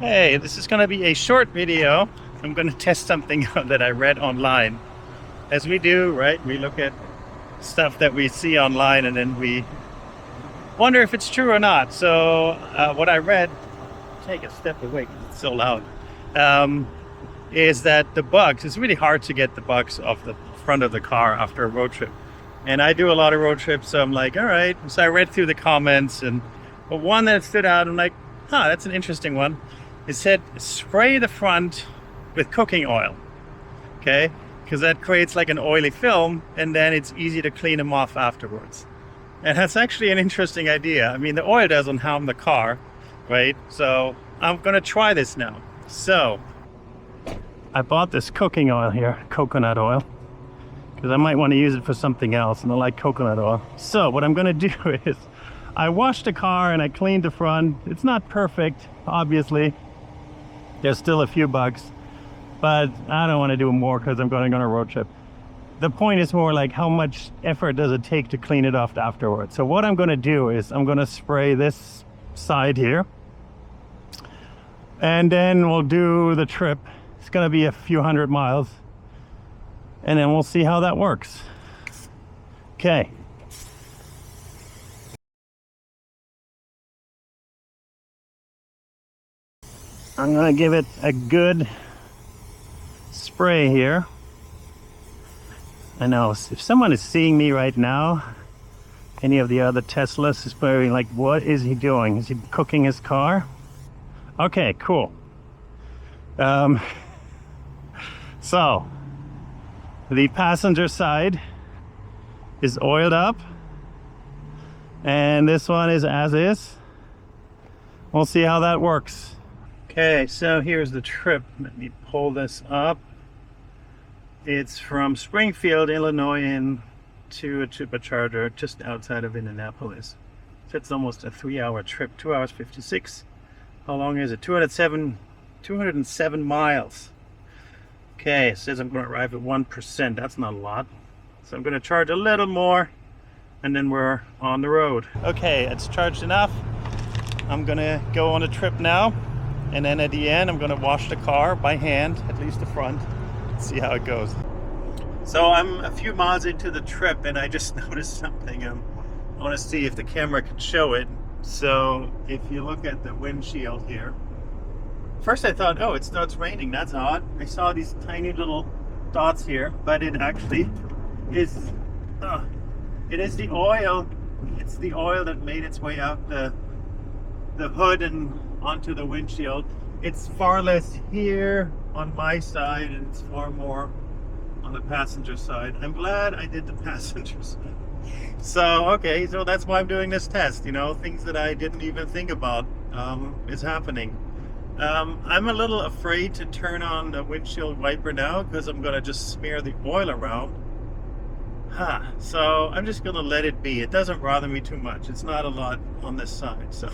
Hey, this is going to be a short video. I'm going to test something out that I read online. As we do, right? We look at stuff that we see online and then we wonder if it's true or not. So what I read, take a step away 'cause it's so loud, is that the bugs, it's really hard to get the bugs off the front of the car after a road trip. And I do a lot of road trips, so I'm like, all right. So I read through the comments, but one that stood out, I'm like, that's an interesting one. It said spray the front with cooking oil, okay? Because that creates like an oily film and then it's easy to clean them off afterwards. And that's actually an interesting idea. I mean, the oil doesn't harm the car, right? So I'm gonna try this now. So I bought this cooking oil here, coconut oil, because I might want to use it for something else and I like coconut oil. So what I'm gonna do is I washed the car and I cleaned the front. It's not perfect, obviously. There's still a few bugs, but I don't want to do more because I'm going on a road trip. The point is more like how much effort does it take to clean it off afterwards. So what I'm going to do is I'm going to spray this side here and then we'll do the trip. It's going to be a few hundred miles and then we'll see how that works. Okay. I'm gonna give it a good spray here. I know if someone is seeing me right now, any of the other Teslas is probably like, what is he doing? Is he cooking his car? Okay, cool. So the passenger side is oiled up and this one is as is. We'll see how that works. Okay, so here's the trip. Let me pull this up. It's from Springfield, Illinois, to a supercharger just outside of Indianapolis. So it's almost a 3-hour trip, 2 hours 56. How long is it? 207 miles. Okay, it says I'm going to arrive at 1%. That's not a lot. So I'm going to charge a little more and then we're on the road. Okay, it's charged enough. I'm going to go on a trip now. And then at the end, I'm going to wash the car by hand, at least the front, see how it goes. So I'm a few miles into the trip and I just noticed something. I want to see if the camera can show it. So if you look at the windshield here, first I thought, oh, it starts raining. That's odd. I saw these tiny little dots here, but it actually is, it is the oil. It's the oil that made its way out the hood and onto the windshield. It's far less here on my side and it's far more on the passenger side. I'm glad I did the passenger side. So okay, so that's why I'm doing this test. You know, things that I didn't even think about is happening. I'm a little afraid to turn on the windshield wiper now because I'm gonna just smear the oil around. So I'm just gonna let it be. It doesn't bother me too much. It's not a lot on this side, so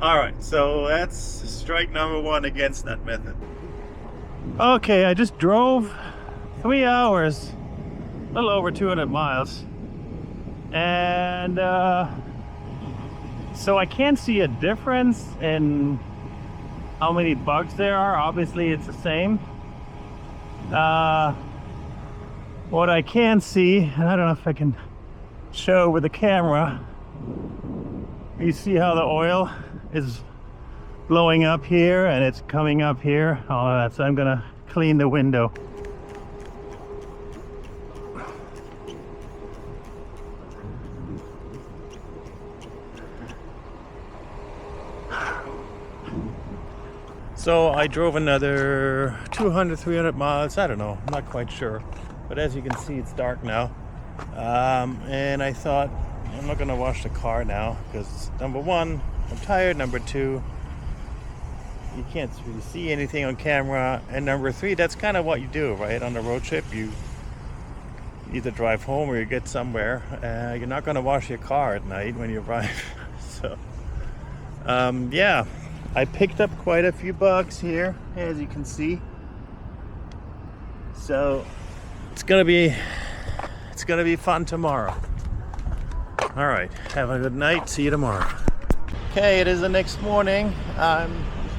alright, so that's strike number one against that method. Okay, I just drove 3 hours, a little over 200 miles. And so I can't see a difference in how many bugs there are. Obviously it's the same. What I can see, and I don't know if I can show with the camera, you see how the oil is blowing up here and it's coming up here, all of that. So I'm gonna clean the window. So I drove another 200, 300 miles, I don't know, I'm not quite sure, but as you can see it's dark now, and I thought I'm not gonna wash the car now because number one, I'm tired. Number two, you can't really see anything on camera. And number three, that's kind of what you do, right? On a road trip, you either drive home or you get somewhere. You're not going to wash your car at night when you arrive. So, yeah, I picked up quite a few bugs here, as you can see. So it's gonna be fun tomorrow. All right, have a good night. See you tomorrow. Okay, it is the next morning. I'm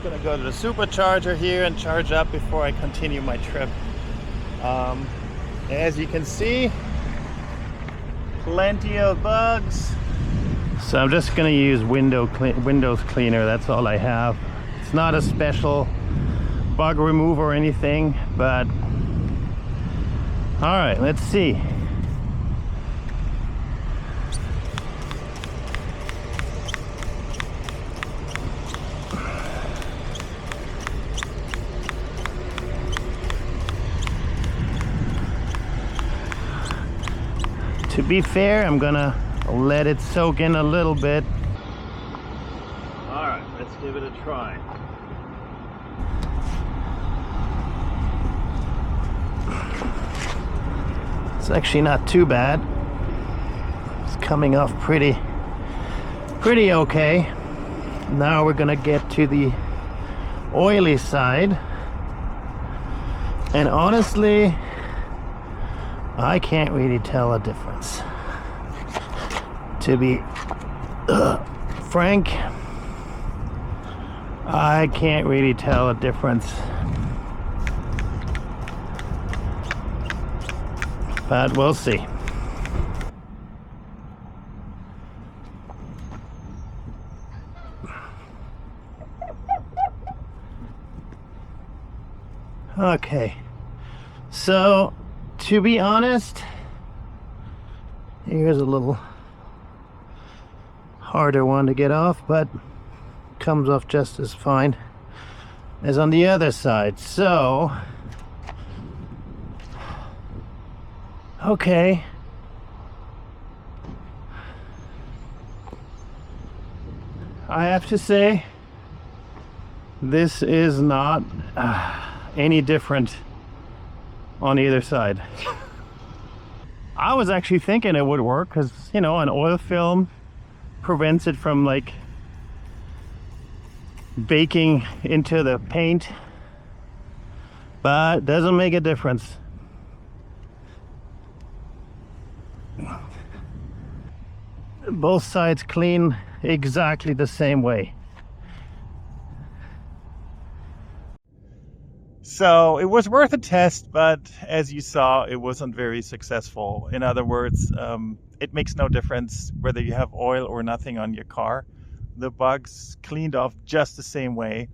gonna go to the supercharger here and charge up before I continue my trip. As you can see, plenty of bugs. So I'm just gonna use Windows Cleaner. That's all I have. It's not a special bug remover or anything, but all right, let's see. To be fair, I'm gonna let it soak in a little bit. All right, let's give it a try. It's actually not too bad. It's coming off pretty okay. Now we're gonna get to the oily side. And honestly, I can't really tell a difference. To be frank, I can't really tell a difference. But we'll see. Okay, so to be honest, here's a little harder one to get off, but comes off just as fine as on the other side. So okay, I have to say this is not any different on either side. I was actually thinking it would work because, you know, an oil film prevents it from like baking into the paint, but doesn't make a difference. Both sides clean exactly the same way. So it was worth a test, but as you saw, it wasn't very successful. In other words, it makes no difference whether you have oil or nothing on your car. The bugs cleaned off just the same way.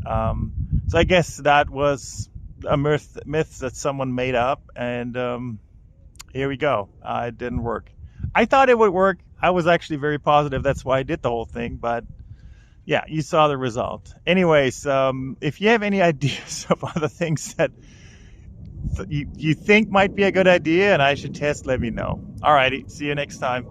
So I guess that was a myth that someone made up, and here we go. It didn't work. I thought it would work. I was actually very positive. That's why I did the whole thing, but yeah, you saw the result. Anyways, if you have any ideas of other things that you think might be a good idea and I should test, let me know. Alrighty, see you next time.